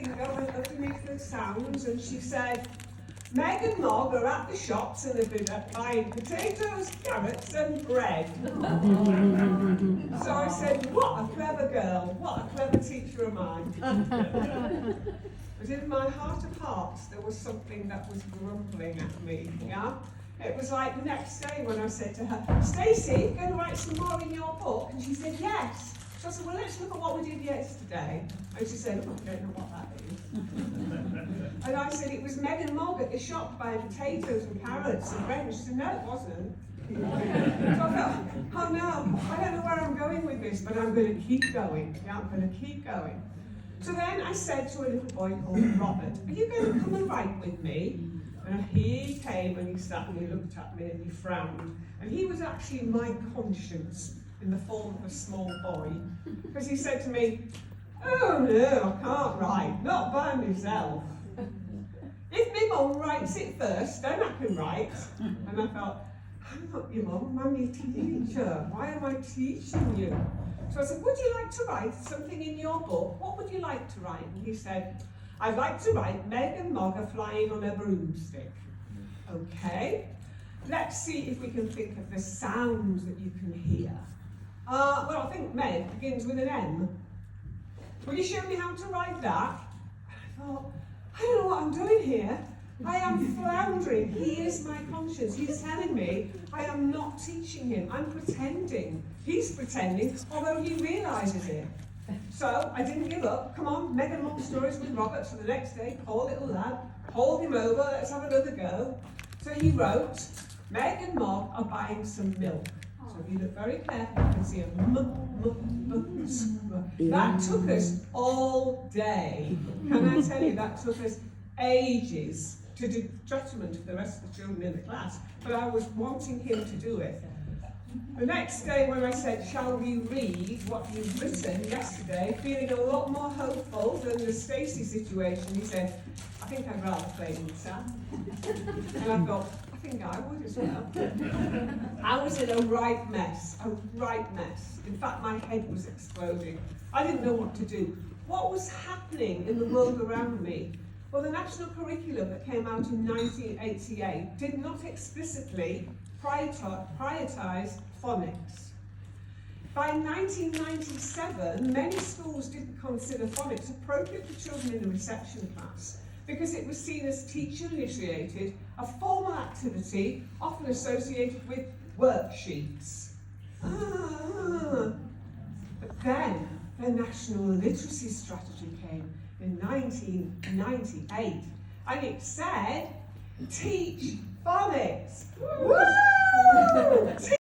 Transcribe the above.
finger went underneath the sounds and she said, Meg and Mog are at the shops and they've been buying potatoes, carrots and bread. So I said, what a clever girl, what a clever teacher of mine. But in my heart of hearts, there was something that was grumbling at me, yeah? It was like the next day when I said to her, Stacey, going to write some more in your book? And she said, yes. So I said, well, let's look at what we did yesterday. And she said, oh, I don't know what that is. And I said, it was Meg and Mog at the shop buying potatoes and carrots and bread. And she said, no, it wasn't. So I thought, oh no, I don't know where I'm going with this, but I'm going to keep going. Yeah, I'm going to keep going. So then I said to a little boy called Robert, are you going to come and write with me? And he came and he sat and he looked at me and he frowned. And he was actually my conscience in the form of a small boy. Because he said to me, oh no, I can't write, not by myself. If my mum writes it first, then I can write. And I thought, I'm not your mum, I'm your teacher. Why am I teaching you? So I said, would you like to write something in your book? What would you like to write? And he said, I'd like to write Meg and Mog are flying on a broomstick. Okay, let's see if we can think of the sounds that you can hear. Well, I think Meg begins with an M. Will you show me how to write that? And I thought, I don't know what I'm doing here. I am floundering. He is my conscience. He's telling me I am not teaching him. I'm pretending. He's pretending, although he realises it. So I didn't give up. Come on, Meg and Mog stories with Robert. So the next day, poor little lad, hold him over, let's have another go. So he wrote, Meg and Mog are buying some milk. So if you look very carefully, you can see a That took us all day. Can I tell you, that took us ages, to the detriment of the rest of the children in the class. But I was wanting him to do it. The next day when I said, shall we read what you've written yesterday, feeling a lot more hopeful than the Stacey situation, he said, I think I'd rather play with Sam. And I thought, I think I would as well. I was in a right mess. In fact, my head was exploding. I didn't know what to do. What was happening in the world around me? Well, the national curriculum that came out in 1988 did not explicitly prioritize phonics. By 1997, many schools didn't consider phonics appropriate for children in a reception class because it was seen as teacher-initiated, a formal activity often associated with worksheets. But then the National Literacy Strategy came in 1998, and it said, teach phonics. Woo!